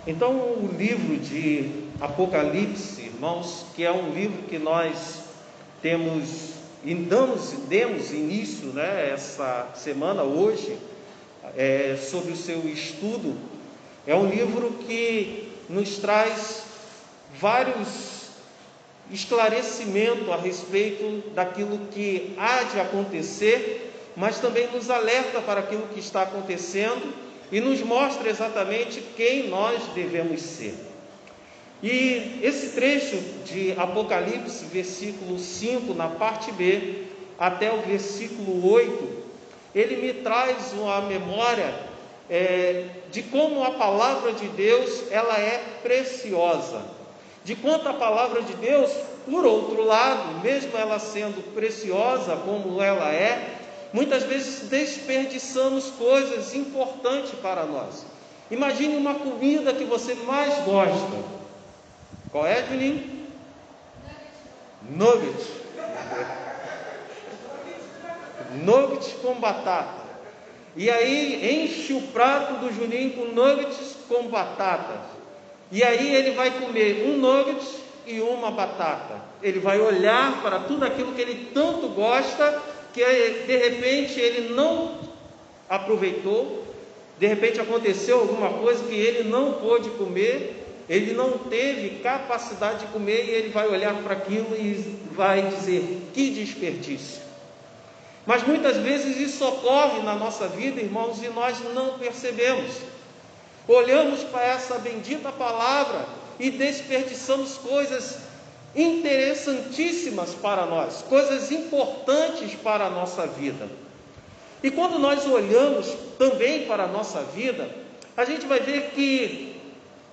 Então, o livro de Apocalipse, irmãos, que é um livro que nós demos início, essa semana, hoje, sobre o seu estudo, é um livro que nos traz vários esclarecimentos a respeito daquilo que há de acontecer, mas também nos alerta para aquilo que está acontecendo e nos mostra exatamente quem nós devemos ser. E esse trecho de Apocalipse, versículo 5, na parte B, até o versículo 8, ele me traz uma memória de como a palavra de Deus ela é preciosa, de quanto a palavra de Deus, por outro lado, mesmo ela sendo preciosa como ela é, muitas vezes desperdiçamos coisas importantes para nós. Imagine uma comida que você mais gosta. Qual é, Juninho? Nugget. Nugget com batata. E aí enche o prato do Juninho com nuggets com batata. E aí ele vai comer um nugget e uma batata. Ele vai olhar para tudo aquilo que ele tanto gosta, que de repente ele não aproveitou, de repente aconteceu alguma coisa que ele não pôde comer, ele não teve capacidade de comer, e ele vai olhar para aquilo e vai dizer: que desperdício. Mas muitas vezes isso ocorre na nossa vida, irmãos, e nós não percebemos. Olhamos para essa bendita palavra e desperdiçamos coisas interessantíssimas para nós, coisas importantes para a nossa vida. E quando nós olhamos também para a nossa vida, a gente vai ver que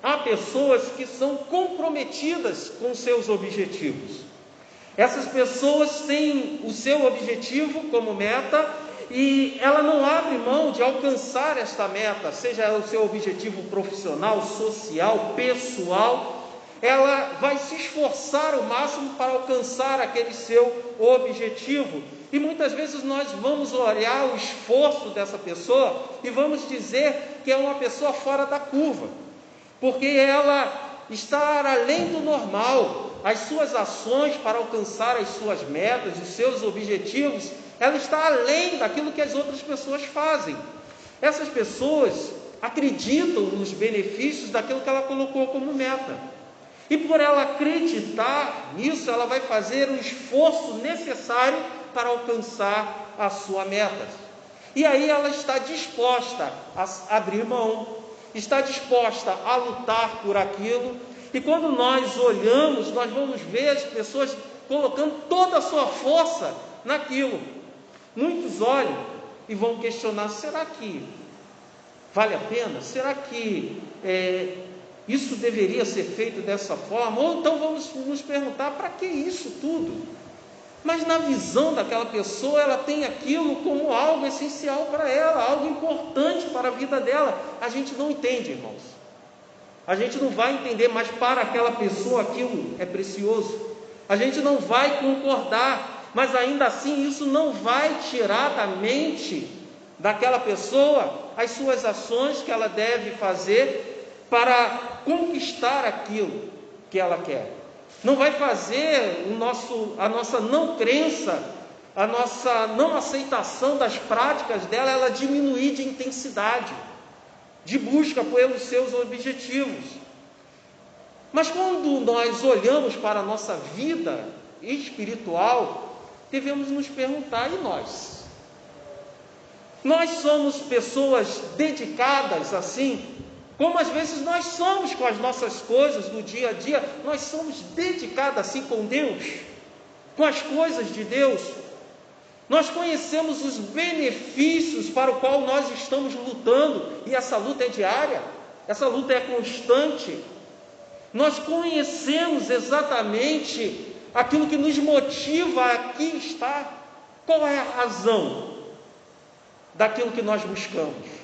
há pessoas que são comprometidas com seus objetivos. Essas pessoas têm o seu objetivo como meta e ela não abre mão de alcançar esta meta, seja o seu objetivo profissional, social, pessoal. Ela vai se esforçar ao máximo para alcançar aquele seu objetivo. E muitas vezes nós vamos olhar o esforço dessa pessoa e vamos dizer que é uma pessoa fora da curva, porque ela está além do normal. As suas ações para alcançar as suas metas, os seus objetivos, ela está além daquilo que as outras pessoas fazem. Essas pessoas acreditam nos benefícios daquilo que ela colocou como meta. E por ela acreditar nisso, ela vai fazer o esforço necessário para alcançar a sua meta. E aí ela está disposta a abrir mão, está disposta a lutar por aquilo. E quando nós olhamos, nós vamos ver as pessoas colocando toda a sua força naquilo. Muitos olham e vão questionar: será que vale a pena? Será que isso deveria ser feito dessa forma? Ou então vamos nos perguntar: para que isso tudo? Mas na visão daquela pessoa, ela tem aquilo como algo essencial para ela, algo importante para a vida dela. A gente não entende, irmãos. A gente não vai entender, mas para aquela pessoa aquilo é precioso. A gente não vai concordar, mas ainda assim isso não vai tirar da mente daquela pessoa as suas ações que ela deve fazer para conquistar aquilo que ela quer. Não vai fazer a nossa não crença, a nossa não aceitação das práticas dela, ela diminuir de intensidade, de busca pelos seus objetivos. Mas quando nós olhamos para a nossa vida espiritual, devemos nos perguntar: e nós? Nós somos pessoas dedicadas assim? Como às vezes nós somos com as nossas coisas do dia a dia? Nós somos dedicados assim com Deus? Com as coisas de Deus? Nós conhecemos os benefícios para o qual nós estamos lutando, e essa luta é diária, essa luta é constante. Nós conhecemos exatamente aquilo que nos motiva a aqui estar. Qual é a razão daquilo que nós buscamos?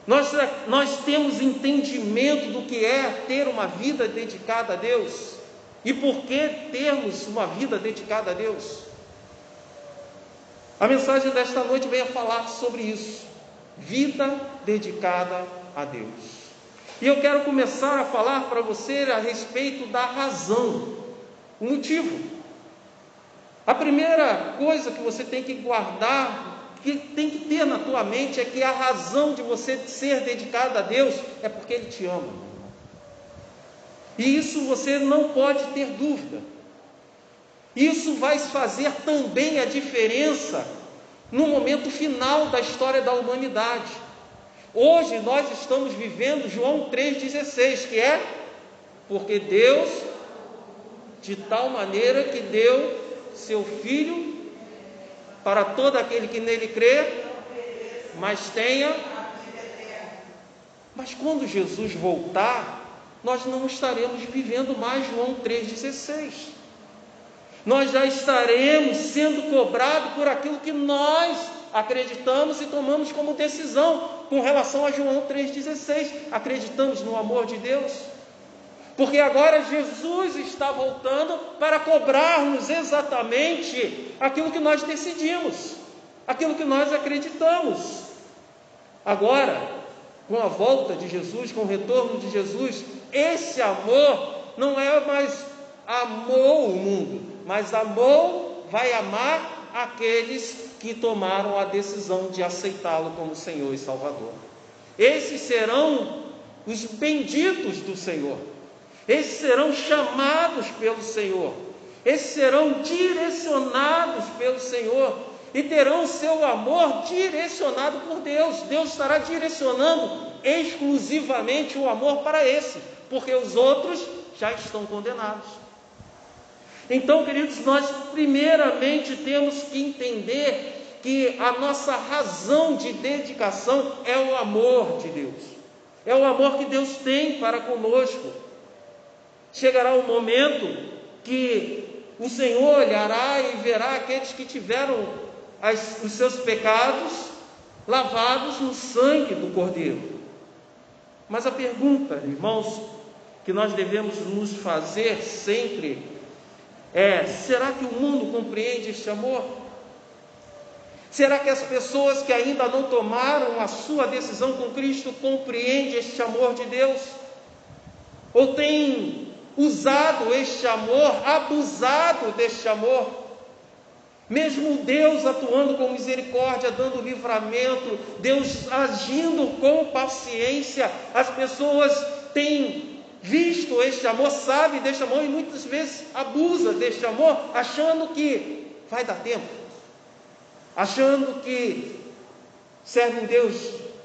Nós temos entendimento do que é ter uma vida dedicada a Deus? E por que termos uma vida dedicada a Deus? A mensagem desta noite vem a falar sobre isso. Vida dedicada a Deus. E eu quero começar a falar para você a respeito da razão, o motivo. A primeira coisa que você tem que guardar, que tem que ter na tua mente, é que a razão de você ser dedicado a Deus é porque Ele te ama. E isso você não pode ter dúvida. Isso vai fazer também a diferença no momento final da história da humanidade. Hoje nós estamos vivendo João 3,16, que é: porque Deus, de tal maneira que deu seu Filho, para todo aquele que nele crê, mas tenha. Mas quando Jesus voltar, nós não estaremos vivendo mais João 3,16. Nós já estaremos sendo cobrados por aquilo que nós acreditamos e tomamos como decisão com relação a João 3,16. Acreditamos no amor de Deus? Porque agora Jesus está voltando para cobrar-nos exatamente aquilo que nós decidimos, aquilo que nós acreditamos. Agora, com a volta de Jesus, com o retorno de Jesus, esse amor não é mais amou o mundo, mas vai amar aqueles que tomaram a decisão de aceitá-lo como Senhor e Salvador. Esses serão os benditos do Senhor. Esses serão chamados pelo Senhor. Esses serão direcionados pelo Senhor e terão o seu amor direcionado por Deus. Deus estará direcionando exclusivamente o amor para esse, porque os outros já estão condenados. Então, queridos, nós primeiramente temos que entender que a nossa razão de dedicação é o amor de Deus. É o amor que Deus tem para conosco. Chegará o momento que o Senhor olhará e verá aqueles que tiveram os seus pecados lavados no sangue do Cordeiro. Mas a pergunta, irmãos, que nós devemos nos fazer sempre é: será que o mundo compreende este amor? Será que as pessoas que ainda não tomaram a sua decisão com Cristo compreendem este amor de Deus? Ou têm usado este amor, abusado deste amor? Mesmo Deus atuando com misericórdia, dando livramento, Deus agindo com paciência, as pessoas têm visto este amor, sabe deste amor e muitas vezes abusa deste amor, achando que vai dar tempo, achando que serve um Deus,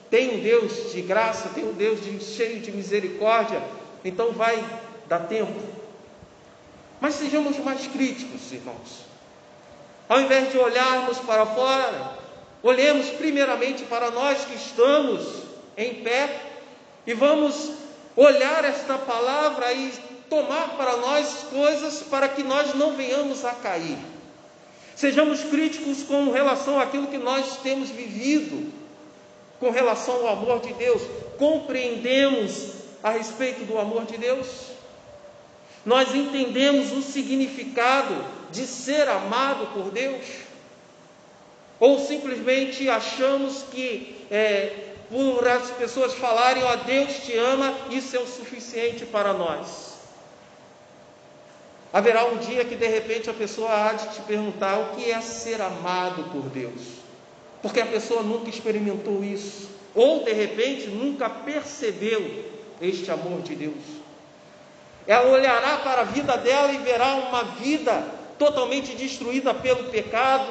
tem um Deus de graça, tem um Deus cheio de misericórdia, então vai dar tempo. Mas sejamos mais críticos, irmãos. Ao invés de olharmos para fora, olhemos primeiramente para nós que estamos em pé e vamos olhar esta palavra e tomar para nós coisas para que nós não venhamos a cair. Sejamos críticos com relação àquilo que nós temos vivido, com relação ao amor de Deus. Compreendemos a respeito do amor de Deus? Nós entendemos o significado de ser amado por Deus? Ou simplesmente achamos que por as pessoas falarem: ó, Deus te ama, isso é o suficiente para nós? Haverá um dia que de repente a pessoa há de te perguntar o que é ser amado por Deus, porque a pessoa nunca experimentou isso, ou de repente nunca percebeu este amor de Deus. Ela olhará para a vida dela e verá uma vida totalmente destruída pelo pecado,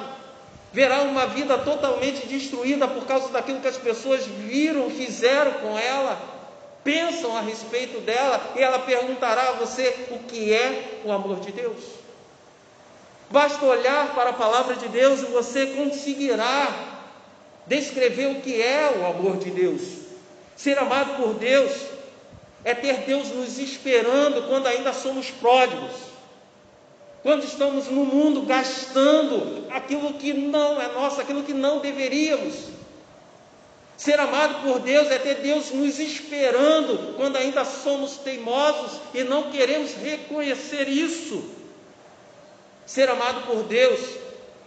verá uma vida totalmente destruída por causa daquilo que as pessoas viram, fizeram com ela, pensam a respeito dela, e ela perguntará a você o que é o amor de Deus. Basta olhar para a palavra de Deus e você conseguirá descrever o que é o amor de Deus. Ser amado por Deus é ter Deus nos esperando quando ainda somos pródigos, quando estamos no mundo gastando aquilo que não é nosso, aquilo que não deveríamos. Ser amado por Deus é ter Deus nos esperando quando ainda somos teimosos e não queremos reconhecer isso. Ser amado por Deus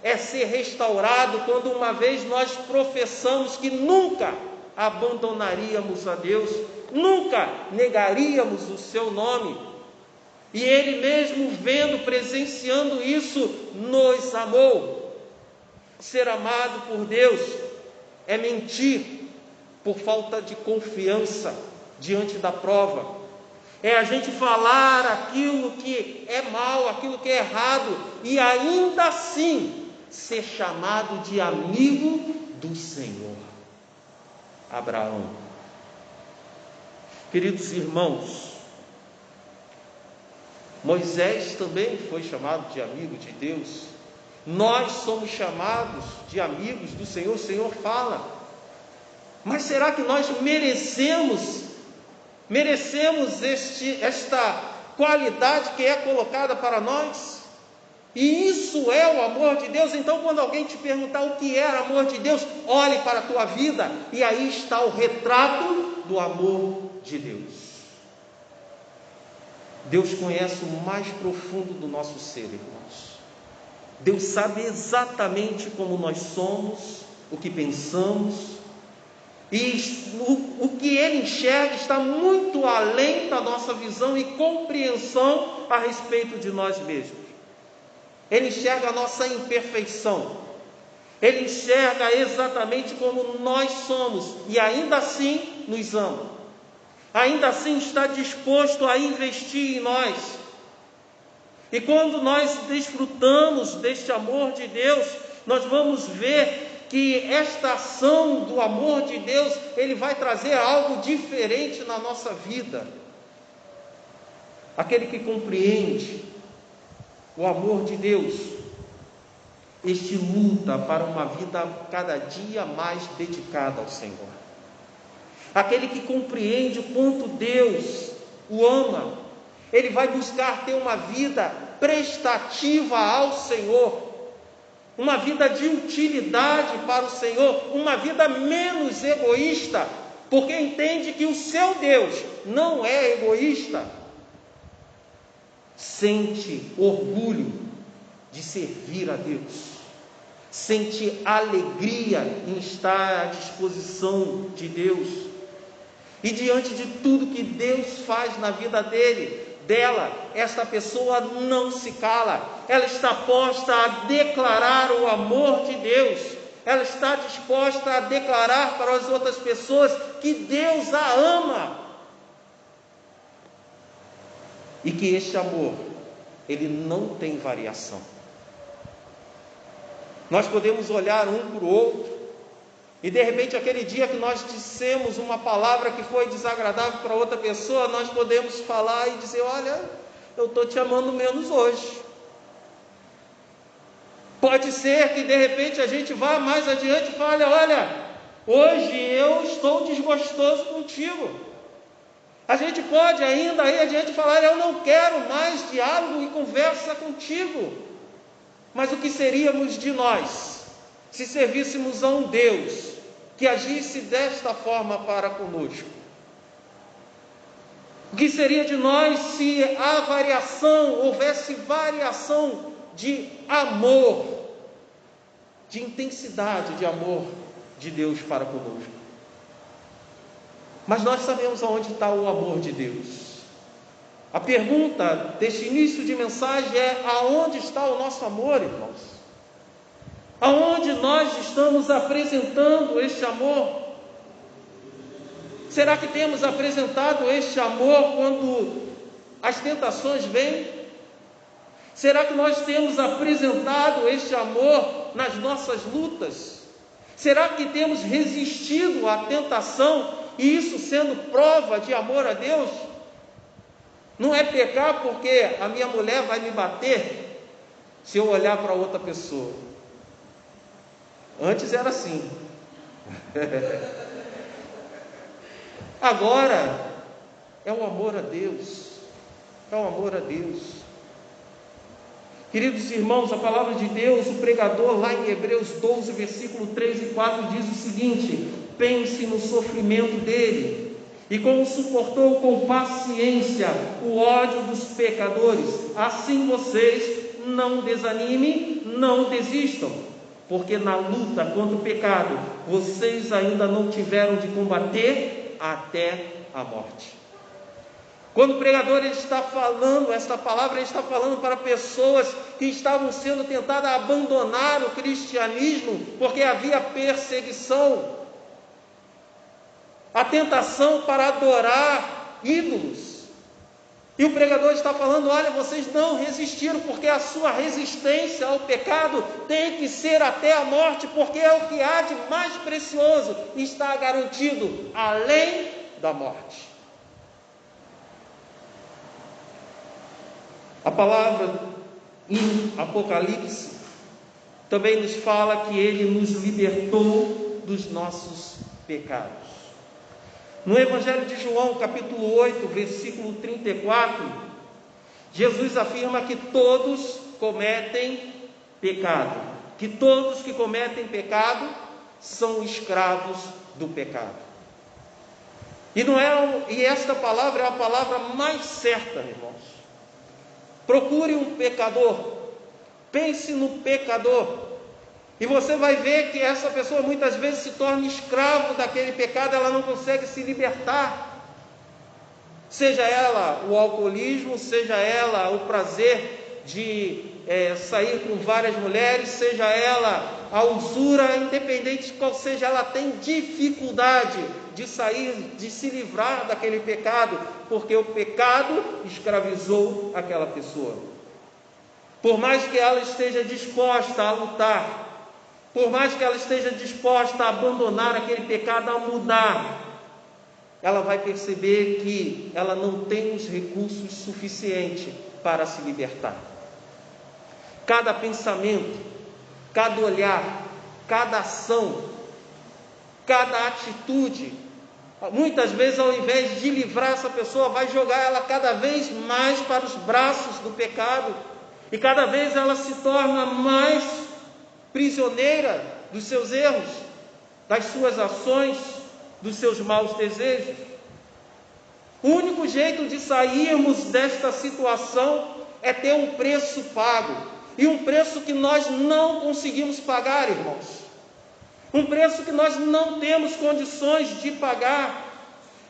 é ser restaurado quando uma vez nós professamos que nunca abandonaríamos a Deus nunca negaríamos o seu nome. E Ele mesmo vendo, presenciando isso, nos amou. Ser amado por Deus é mentir por falta de confiança diante da prova. É a gente falar aquilo que é mal, aquilo que é errado, e ainda assim ser chamado de amigo do Senhor. Abraão. Queridos irmãos, Moisés também foi chamado de amigo de Deus. Nós somos chamados de amigos do Senhor. O Senhor fala. Mas será que nós merecemos esta qualidade que é colocada para nós? E isso é o amor de Deus. Então, quando alguém te perguntar o que é amor de Deus, olhe para a tua vida, e aí está o retrato do amor de Deus. Deus conhece o mais profundo do nosso ser, irmãos. Deus sabe exatamente como nós somos, o que pensamos, e o que Ele enxerga está muito além da nossa visão e compreensão a respeito de nós mesmos. Ele enxerga a nossa imperfeição. Ele enxerga exatamente como nós somos e ainda assim nos ama. Ainda assim está disposto a investir em nós. E quando nós desfrutamos deste amor de Deus, nós vamos ver que esta ação do amor de Deus, Ele vai trazer algo diferente na nossa vida. Aquele que compreende o amor de Deus, este luta para uma vida cada dia mais dedicada ao Senhor. Aquele que compreende o quanto Deus o ama, ele vai buscar ter uma vida prestativa ao Senhor, uma vida de utilidade para o Senhor, uma vida menos egoísta, porque entende que o seu Deus não é egoísta. Sente orgulho de servir a Deus, sente alegria em estar à disposição de Deus, e diante de tudo que Deus faz na vida dela, esta pessoa não se cala, ela está posta a declarar o amor de Deus, ela está disposta a declarar para as outras pessoas que Deus a ama, e que este amor, ele não tem variação. Nós podemos olhar um para o outro, e de repente aquele dia que nós dissemos uma palavra que foi desagradável para outra pessoa, nós podemos falar e dizer: olha, eu estou te amando menos hoje. Pode ser que de repente a gente vá mais adiante e fale: olha, hoje eu estou desgostoso contigo. A gente pode ainda aí adiante falar: eu não quero mais diálogo e conversa contigo. Mas o que seríamos de nós se servíssemos a um Deus que agisse desta forma para conosco? O que seria de nós se houvesse variação de amor, de intensidade de amor de Deus para conosco? Mas nós sabemos aonde está o amor de Deus. A pergunta deste início de mensagem é: aonde está o nosso amor, irmãos? Aonde nós estamos apresentando este amor? Será que temos apresentado este amor quando as tentações vêm? Será que nós temos apresentado este amor nas nossas lutas? Será que temos resistido à tentação, e isso sendo prova de amor a Deus? Não é pecar porque a minha mulher vai me bater se eu olhar para outra pessoa. Antes era assim. Agora é o amor a Deus. É o amor a Deus. Queridos irmãos, a palavra de Deus, o pregador lá em Hebreus 12, versículo 3 e 4 diz o seguinte: pense no sofrimento dele e como suportou com paciência o ódio dos pecadores. Assim vocês não desanimem, não desistam, porque na luta contra o pecado vocês ainda não tiveram de combater até a morte. Quando o pregador ele está falando esta palavra, ele está falando para pessoas que estavam sendo tentadas a abandonar o cristianismo, porque havia perseguição, a tentação para adorar ídolos. E o pregador está falando: olha, vocês não resistiram, porque a sua resistência ao pecado tem que ser até a morte, porque é o que há de mais precioso, está garantido além da morte. A palavra em Apocalipse também nos fala que Ele nos libertou dos nossos pecados. No Evangelho de João, capítulo 8, versículo 34, Jesus afirma que todos cometem pecado, que todos que cometem pecado são escravos do pecado. E esta palavra é a palavra mais certa, irmãos. Procure um pecador, pense no pecador, e você vai ver que essa pessoa muitas vezes se torna escravo daquele pecado, ela não consegue se libertar. Seja ela o alcoolismo, seja ela o prazer de sair com várias mulheres, seja ela a usura, independente de qual seja, ela tem dificuldade de sair, de se livrar daquele pecado, porque o pecado escravizou aquela pessoa. Por mais que ela esteja disposta a lutar, por mais que ela esteja disposta a abandonar aquele pecado, a mudar, ela vai perceber que ela não tem os recursos suficientes para se libertar. Cada pensamento, cada olhar, cada ação, cada atitude, muitas vezes, ao invés de livrar essa pessoa, vai jogar ela cada vez mais para os braços do pecado, e cada vez ela se torna mais prisioneira dos seus erros, das suas ações, dos seus maus desejos. O único jeito de sairmos desta situação é ter um preço pago, e um preço que nós não conseguimos pagar, irmãos. Um preço que nós não temos condições de pagar.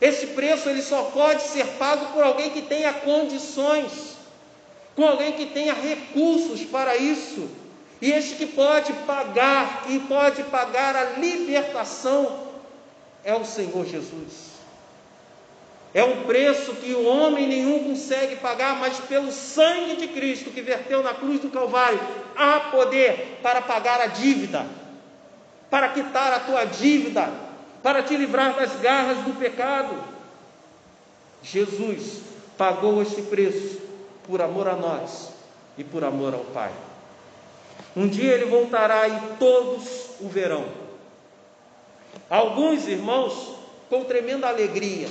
Esse preço ele só pode ser pago por alguém que tenha condições, com alguém que tenha recursos para isso. E este que pode pagar, e pode pagar a libertação, é o Senhor Jesus. É um preço que o homem nenhum consegue pagar, mas pelo sangue de Cristo que verteu na cruz do Calvário, há poder para pagar a dívida, para quitar a tua dívida, para te livrar das garras do pecado. Jesus pagou este preço por amor a nós e por amor ao Pai. Um dia Ele voltará e todos o verão. Alguns irmãos com tremenda alegria,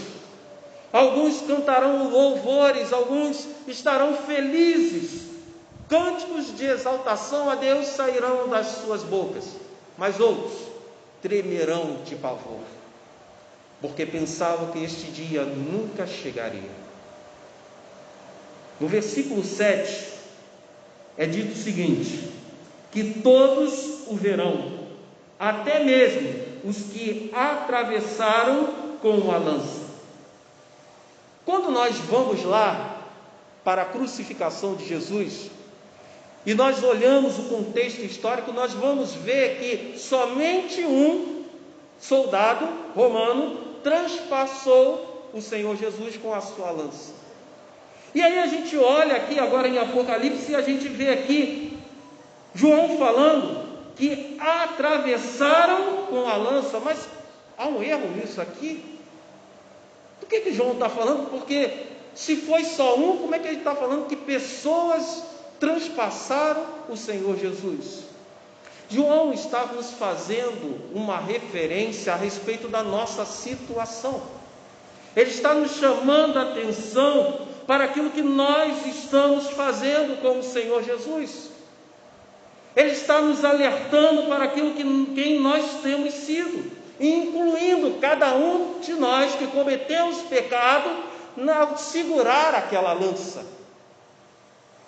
alguns cantarão louvores, alguns estarão felizes, cânticos de exaltação a Deus sairão das suas bocas, mas outros tremerão de pavor, porque pensavam que este dia nunca chegaria. No versículo 7 é dito o seguinte: que todos o verão, até mesmo os que atravessaram com a lança. Quando nós vamos lá para a crucificação de Jesus, e nós olhamos o contexto histórico, nós vamos ver que somente um soldado romano transpassou o Senhor Jesus com a sua lança. E aí a gente olha aqui agora em Apocalipse e a gente vê aqui João falando que atravessaram com a lança, mas há um erro nisso aqui. Do que João está falando? Porque se foi só um, como é que ele está falando que pessoas transpassaram o Senhor Jesus? João está nos fazendo uma referência a respeito da nossa situação. Ele está nos chamando a atenção para aquilo que nós estamos fazendo com o Senhor Jesus. Ele está nos alertando para aquilo que quem nós temos sido, incluindo cada um de nós que cometemos pecado ao segurar aquela lança.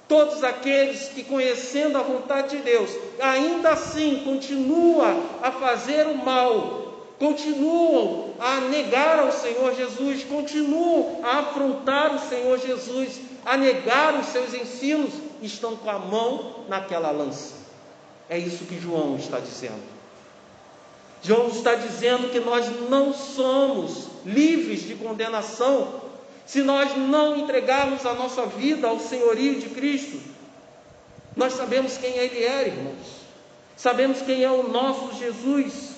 Todos aqueles que, conhecendo a vontade de Deus, ainda assim continuam a fazer o mal, continuam a negar ao Senhor Jesus, continuam a afrontar o Senhor Jesus, a negar os seus ensinos, estão com a mão naquela lança. É isso que João está dizendo. João está dizendo que nós não somos livres de condenação se nós não entregarmos a nossa vida ao senhorio de Cristo. Nós sabemos quem Ele é, irmãos. Sabemos quem é o nosso Jesus.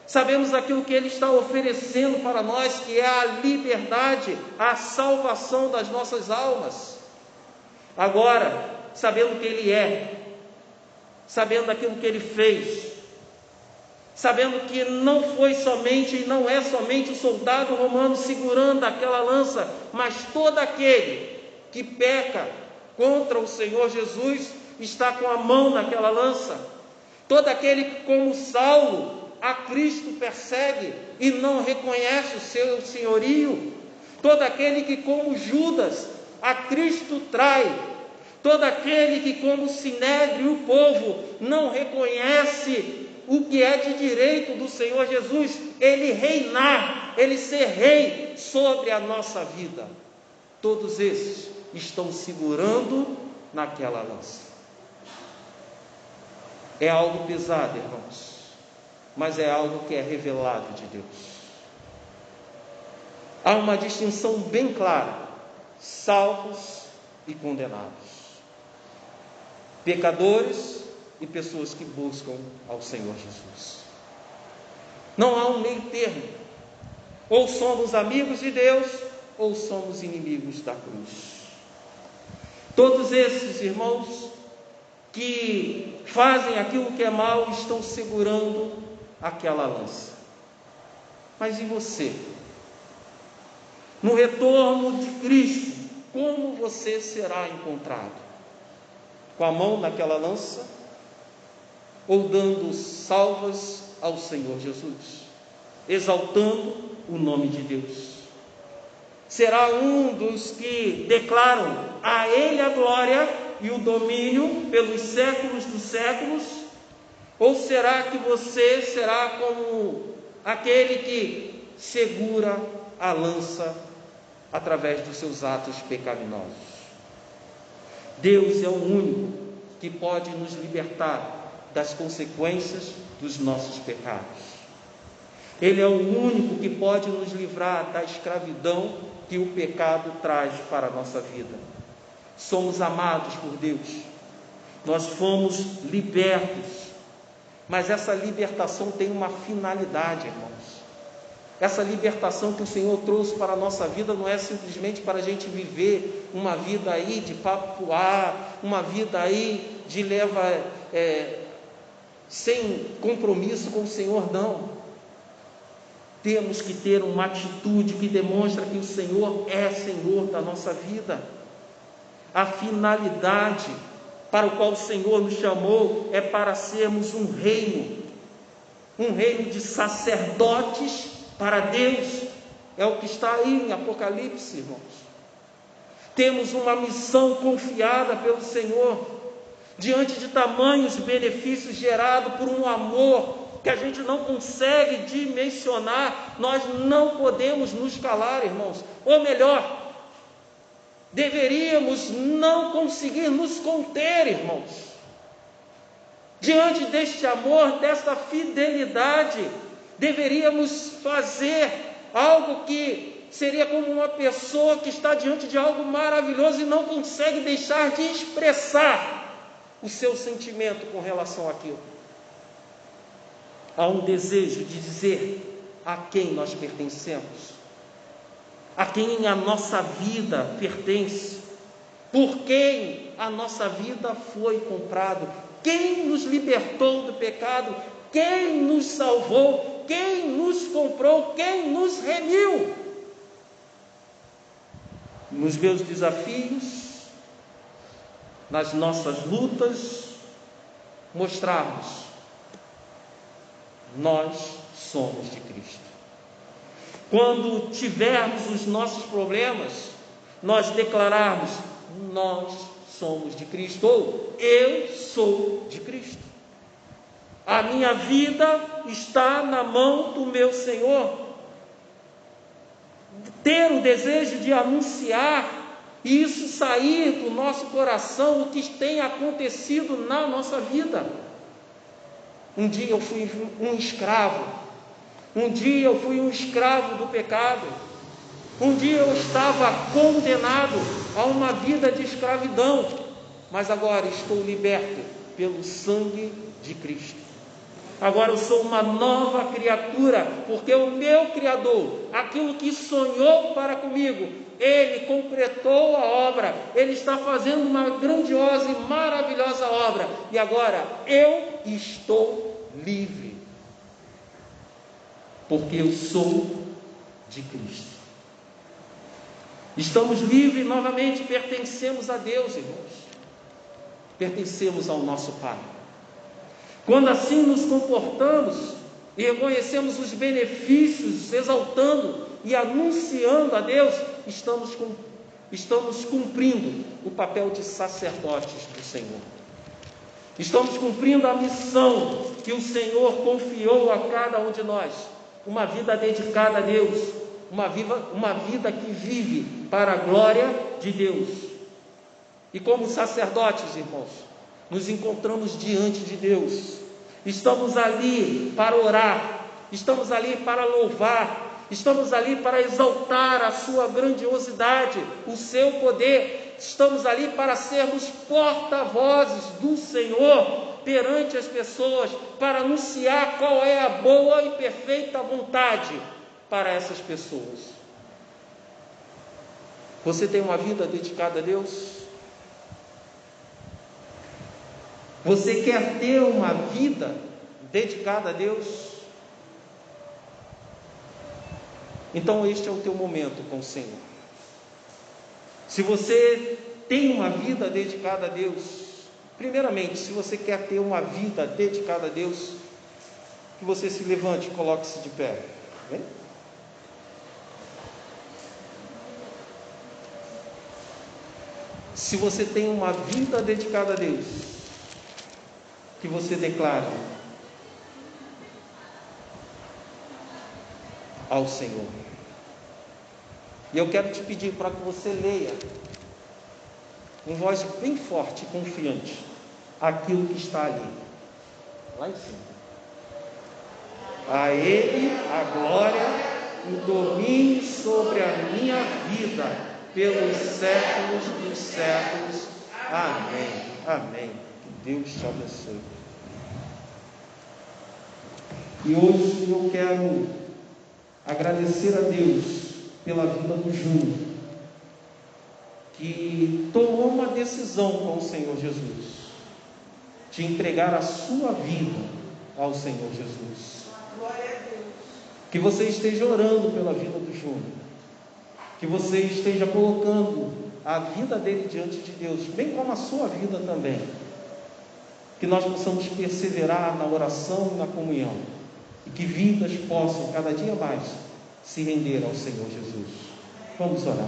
Sabemos aquilo que Ele está oferecendo para nós, que é a liberdade, a salvação das nossas almas. Agora, sabendo quem Ele é, sabendo aquilo que Ele fez, sabendo que não foi somente e não é somente o soldado romano segurando aquela lança, mas todo aquele que peca contra o Senhor Jesus está com a mão naquela lança. Todo aquele que, como Saulo, a Cristo persegue e não reconhece o seu senhorio. Todo aquele que, como Judas, a Cristo trai. Todo aquele que, como Sinédrio, o povo, não reconhece o que é de direito do Senhor Jesus, Ele reinar, Ele ser rei sobre a nossa vida. Todos esses estão segurando naquela lança. É algo pesado, irmãos, mas é algo que é revelado de Deus. Há uma distinção bem clara: salvos e condenados, pecadores e pessoas que buscam ao Senhor Jesus. Não há um meio termo. Ou somos amigos de Deus, ou somos inimigos da cruz. Todos esses irmãos que fazem aquilo que é mal estão segurando aquela lança. Mas e você? No retorno de Cristo, como você será encontrado? Com a mão naquela lança? Ou dando salvas ao Senhor Jesus, exaltando o nome de Deus? Será um dos que declaram a Ele a glória e o domínio pelos séculos dos séculos? Ou será que você será como aquele que segura a lança através dos seus atos pecaminosos? Deus é o único que pode nos libertar das consequências dos nossos pecados. Ele é o único que pode nos livrar da escravidão que o pecado traz para a nossa vida. Somos amados por Deus, nós fomos libertos, mas essa libertação tem uma finalidade, irmãos. Essa libertação que o Senhor trouxe para a nossa vida não é simplesmente para a gente viver uma vida aí de papo pro ar, uma vida aí de sem compromisso com o Senhor, não. Temos que ter uma atitude que demonstra que o Senhor é Senhor da nossa vida. A finalidade para o qual o Senhor nos chamou é para sermos um reino de sacerdotes para Deus. É o que está aí em Apocalipse, irmãos. Temos uma missão confiada pelo Senhor, diante de tamanhos benefícios gerados por um amor que a gente não consegue dimensionar. Nós não podemos nos calar, irmãos. Ou melhor, deveríamos não conseguir nos conter, irmãos. Diante deste amor, desta fidelidade, deveríamos fazer algo que seria como uma pessoa que está diante de algo maravilhoso e não consegue deixar de expressar o seu sentimento com relação àquilo. Há um desejo de dizer a quem nós pertencemos, a quem a nossa vida pertence, por quem a nossa vida foi comprada, quem nos libertou do pecado, quem nos salvou, quem nos comprou, quem nos remiu. Nos meus desafios, nas nossas lutas, mostrarmos: nós somos de Cristo. Quando tivermos os nossos problemas, nós declararmos: nós somos de Cristo, ou eu sou de Cristo. A minha vida está na mão do meu Senhor. Ter o desejo de anunciar e isso sair do nosso coração, o que tem acontecido na nossa vida. Um dia eu fui um escravo. Um dia eu fui um escravo do pecado. Um dia eu estava condenado a uma vida de escravidão. Mas agora estou liberto pelo sangue de Cristo. Agora eu sou uma nova criatura, porque o meu Criador, aquilo que sonhou para comigo, Ele completou a obra. Ele está fazendo uma grandiosa e maravilhosa obra. E agora eu estou livre, porque eu sou de Cristo. Estamos livres novamente, pertencemos a Deus, irmãos. Pertencemos ao nosso Pai. Quando assim nos comportamos e reconhecemos os benefícios, exaltando e anunciando a Deus, estamos cumprindo o papel de sacerdotes do Senhor. Estamos cumprindo a missão que o Senhor confiou a cada um de nós. Uma vida dedicada a Deus, uma vida que vive para a glória de Deus. E como sacerdotes, irmãos, nos encontramos diante de Deus. Estamos ali para orar, estamos ali para louvar, estamos ali para exaltar a sua grandiosidade, o seu poder. Estamos ali para sermos porta-vozes do Senhor perante as pessoas, para anunciar qual é a boa e perfeita vontade para essas pessoas. Você tem uma vida dedicada a Deus? Você quer ter uma vida dedicada a Deus? Então este é o teu momento com o Senhor. Se você tem uma vida dedicada a Deus, primeiramente, se você quer ter uma vida dedicada a Deus, que você se levante e coloque-se de pé. Vem? Se você tem uma vida dedicada a Deus, que você declare ao Senhor. E eu quero te pedir para que você leia, com voz bem forte e confiante, aquilo que está ali, lá em cima. A Ele a glória e o domínio sobre a minha vida, pelos séculos dos séculos. Amém. Amém. Que Deus te abençoe. E hoje eu quero agradecer a Deus pela vida do Júnior, que tomou uma decisão com o Senhor Jesus, de entregar a sua vida ao Senhor Jesus. Glória a Deus. Que você esteja orando pela vida do Júnior, que você esteja colocando a vida dele diante de Deus, bem como a sua vida também. Que nós possamos perseverar na oração e na comunhão, e que vidas possam cada dia mais se render ao Senhor Jesus. Vamos orar.